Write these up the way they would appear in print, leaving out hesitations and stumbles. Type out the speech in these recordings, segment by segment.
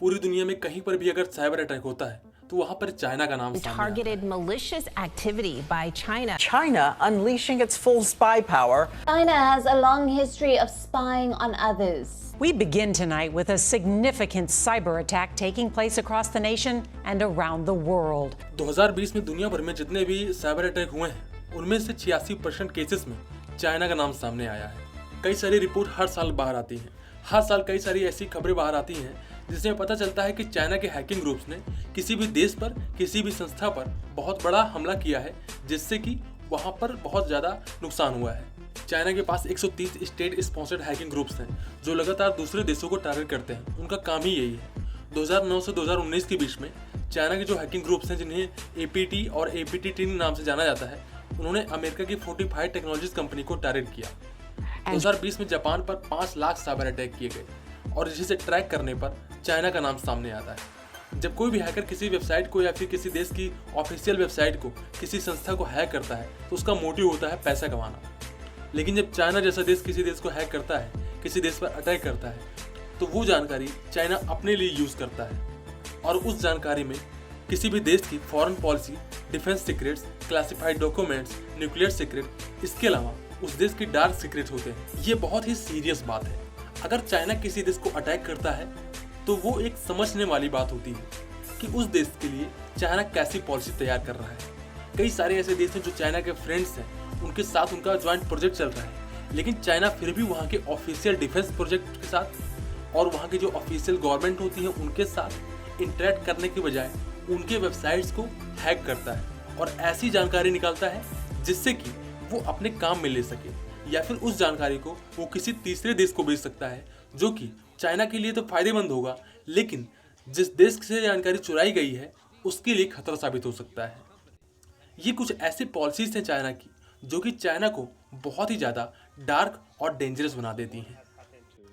पूरी दुनिया में कहीं पर भी अगर साइबर अटैक होता है तो वहां पर चाइना का नाम सामने आता है। Targeted malicious activity by China. China unleashing its full spy power. China has a long history of spying on others. We begin tonight with a significant cyber attack taking place across the nation and around the world. 2020 में दुनिया भर में जितने भी cyber attack हुए हैं उनमें से 86% केसेस में चाइना का नाम सामने आया है। कई सारी रिपोर्ट हर साल बाहर आती हैं। हर साल कई सारी ऐसी खबरें बाहर आती हैं जिसमें पता चलता है कि चाइना के हैकिंग ग्रुप्स ने किसी भी देश पर, किसी भी संस्था पर बहुत बड़ा हमला किया है, जिससे कि वहां पर बहुत ज़्यादा नुकसान हुआ है। चाइना के पास 130 स्टेट स्पॉन्सर्ड हैकिंग ग्रुप्स हैं जो लगातार दूसरे देशों को टारगेट करते हैं। उनका काम ही यही है। 2009 से 2019 के बीच में चाइना के जो हैकिंग ग्रुप्स हैं, जिन्हें APT और APT टीम नाम से जाना जाता है, उन्होंने अमेरिका की फोर्टिफाइड टेक्नोलॉजीज कंपनी को टारगेट किया। 2020 में जापान पर 5 लाख साइबर अटैक किए गए और जिसे ट्रैक करने पर चाइना का नाम सामने आता है। जब कोई भी हैकर किसी वेबसाइट को या फिर किसी देश की ऑफिशियल वेबसाइट को, किसी संस्था को हैक करता है तो उसका मोटिव होता है पैसा कमाना। लेकिन जब चाइना जैसा देश किसी देश को हैक करता है, किसी देश पर अटैक करता है, तो वो जानकारी चाइना अपने लिए यूज करता है और उस जानकारी में किसी भी देश की foreign policy, defence secrets, classified documents, nuclear secret, इसके अलावा उस देश की डार्क सीक्रेट होते हैं। ये बहुत ही सीरियस बात है। अगर चाइना किसी देश को अटैक करता है तो वो एक समझने वाली बात होती है कि उस देश के लिए चाइना कैसी पॉलिसी तैयार कर रहा है। कई सारे ऐसे देश हैं जो चाइना के फ्रेंड्स हैं, उनके साथ उनका ज्वाइंट प्रोजेक्ट चल रहा है, लेकिन चाइना फिर भी वहाँ के ऑफिशियल डिफेंस प्रोजेक्ट के साथ और वहाँ की जो ऑफिशियल गवर्नमेंट होती है उनके साथ इंटरेक्ट करने के बजाय उनके वेबसाइट्स को हैक करता है और ऐसी जानकारी निकालता है जिससे कि वो अपने काम में ले सके, या फिर उस जानकारी को वो किसी तीसरे देश को बेच सकता है जो कि चाइना के लिए तो फायदेमंद होगा, लेकिन जिस देश से जानकारी चुराई गई है उसके लिए खतरा साबित हो सकता है। ये कुछ ऐसी पॉलिसीज हैं चाइना की जो कि चाइना को बहुत ही ज़्यादा डार्क और डेंजरस बना देती हैं।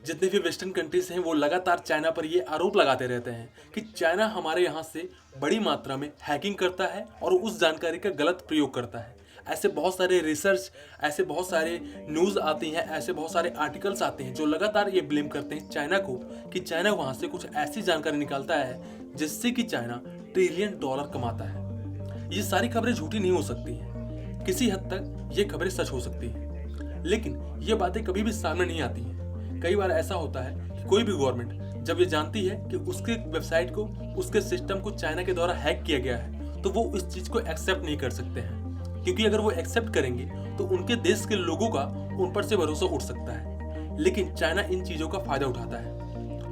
जितने भी वेस्टर्न कंट्रीज हैं वो लगातार चाइना पर ये आरोप लगाते रहते हैं कि चाइना हमारे यहाँ से बड़ी मात्रा में हैकिंग करता है और उस जानकारी का गलत प्रयोग करता है। ऐसे बहुत सारे रिसर्च, ऐसे बहुत सारे न्यूज़ आती हैं, ऐसे बहुत सारे आर्टिकल्स आते हैं जो लगातार ये ब्लेम करते हैं चाइना को कि चाइना वहाँ से कुछ ऐसी जानकारी निकालता है जिससे कि चाइना ट्रिलियन डॉलर कमाता है। ये सारी खबरें झूठी नहीं हो सकती हैं, किसी हद तक ये खबरें सच हो सकती हैं, लेकिन ये बातें कभी भी सामने नहीं आती हैं। कई बार ऐसा होता है कि कोई भी गवर्नमेंट जब ये जानती है कि उसके वेबसाइट को, उसके सिस्टम को चाइना के द्वारा हैक किया गया है तो वो इस चीज़ को एक्सेप्ट नहीं कर सकते हैं, क्योंकि अगर वो एक्सेप्ट करेंगे तो उनके देश के लोगों का उन पर से भरोसा उठ सकता है। लेकिन चाइना इन चीज़ों का फायदा उठाता है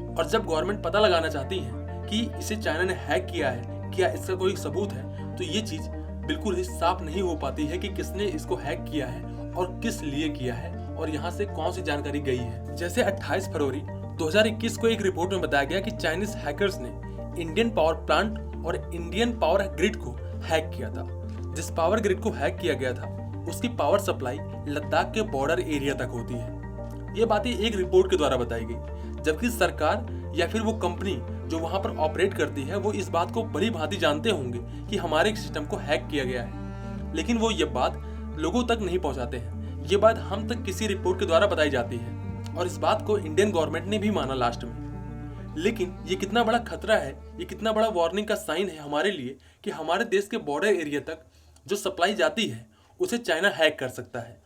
और जब गवर्नमेंट पता लगाना चाहती है कि इसे चाइना ने हैक किया है, क्या इसका कोई सबूत है, तो ये चीज़ बिल्कुल ही साफ नहीं हो पाती है कि किसने इसको हैक किया है और किस लिए किया है और यहाँ से कौन सी जानकारी गई है। जैसे 28 फरवरी 2021 को एक रिपोर्ट में बताया गया कि चाइनीज हैकर्स ने इंडियन पावर प्लांट और इंडियन पावर ग्रिड को हैक किया था। जिस पावर ग्रिड को हैक किया गया था उसकी पावर सप्लाई लद्दाख के बॉर्डर एरिया तक होती है। ये बातें एक रिपोर्ट के द्वारा बताई गई, जबकि सरकार या फिर वो कंपनी जो वहां पर ऑपरेट करती है वो इस बात को भली भांति जानते होंगे कि हमारे सिस्टम को हैक किया गया है, लेकिन वो ये बात लोगों तक नहीं पहुंचाते हैं। ये बात हम तक किसी रिपोर्ट के द्वारा बताई जाती है और इस बात को इंडियन गवर्नमेंट ने भी माना लास्ट में। लेकिन ये कितना बड़ा खतरा है, ये कितना बड़ा वार्निंग का साइन है हमारे लिए कि हमारे देश के बॉर्डर एरिया तक जो सप्लाई जाती है उसे चाइना हैक कर सकता है।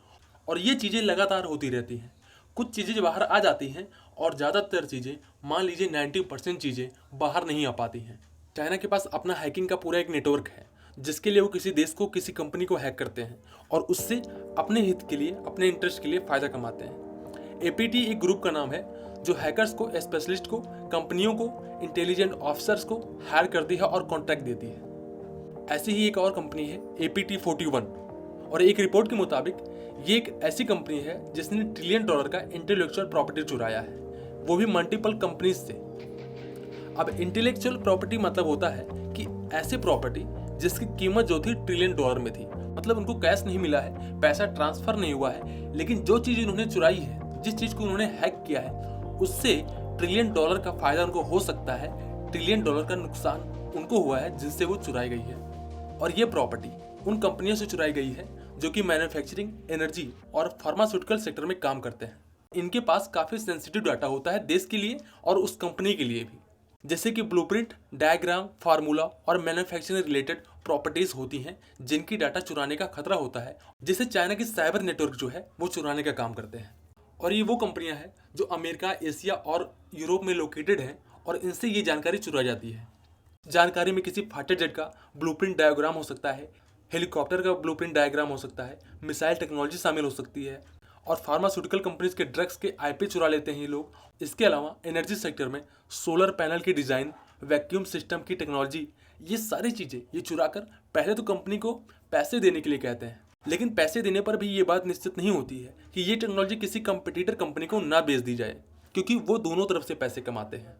और ये चीज़ें लगातार होती रहती हैं। कुछ चीज़ें बाहर आ जाती हैं और ज़्यादातर चीज़ें, मान लीजिए 90% चीज़ें बाहर नहीं आ पाती हैं। चाइना के पास अपना हैकिंग का पूरा एक नेटवर्क है जिसके लिए वो किसी देश को, किसी कंपनी को हैक करते हैं और उससे अपने हित के लिए, अपने इंटरेस्ट के लिए फ़ायदा कमाते हैं। APT एक ग्रुप का नाम है जो हैकर्स को, स्पेशलिस्ट को, कंपनियों को, इंटेलिजेंट ऑफिसर्स को हायर करती है और कॉन्ट्रैक्ट देती है। ऐसी ही एक और कंपनी है APT41 और एक रिपोर्ट के मुताबिक ये एक ऐसी कंपनी है जिसने $1 ट्रिलियन का इंटेलेक्चुअल प्रॉपर्टी चुराया है, वो भी मल्टीपल कंपनीज से। अब इंटेलेक्चुअल प्रॉपर्टी मतलब होता है कि ऐसे प्रॉपर्टी जिसकी कीमत जो थी $1 ट्रिलियन में थी, मतलब उनको कैश नहीं मिला है, पैसा ट्रांसफर नहीं हुआ है, लेकिन जो चीज़ उन्होंने चुराई है, जिस चीज़ को उन्होंने हैक किया है, उससे $1 ट्रिलियन का फायदा उनको हो सकता है, $1 ट्रिलियन का नुकसान उनको हुआ है जिससे वो चुराई गई है। और ये प्रॉपर्टी उन कंपनियों से चुराई गई है जो कि मैन्युफैक्चरिंग, एनर्जी और फार्मास्यूटिकल सेक्टर में काम करते हैं। इनके पास काफ़ी सेंसिटिव डाटा होता है देश के लिए और उस कंपनी के लिए भी। जैसे कि ब्लूप्रिंट, डायग्राम, फार्मूला और मैन्युफैक्चरिंग रिलेटेड प्रॉपर्टीज होती हैं जिनकी डाटा चुराने का खतरा होता है, जिसे चाइना की साइबर नेटवर्क जो है वो चुराने का काम करते हैं। और ये वो कंपनियां हैं जो अमेरिका, एशिया और यूरोप में लोकेटेड हैं और इनसे ये जानकारी चुराई जाती है। जानकारी में किसी फाइटर जेट का ब्लूप्रिंट डायग्राम हो सकता है, हेलीकॉप्टर का ब्लूप्रिंट डायग्राम हो सकता है, मिसाइल टेक्नोलॉजी शामिल हो सकती है और फार्मास्यूटिकल कंपनीज के ड्रग्स के आईपी चुरा लेते हैं ये लोग। इसके अलावा एनर्जी सेक्टर में सोलर पैनल की डिज़ाइन, वैक्यूम सिस्टम की टेक्नोलॉजी, ये सारी चीज़ें ये चुरा कर पहले तो कंपनी को पैसे देने के लिए कहते हैं, लेकिन पैसे देने पर भी ये बात निश्चित नहीं होती है कि ये टेक्नोलॉजी किसी कंपटीटर कंपनी को ना बेच दी जाए, क्योंकि वो दोनों तरफ से पैसे कमाते हैं।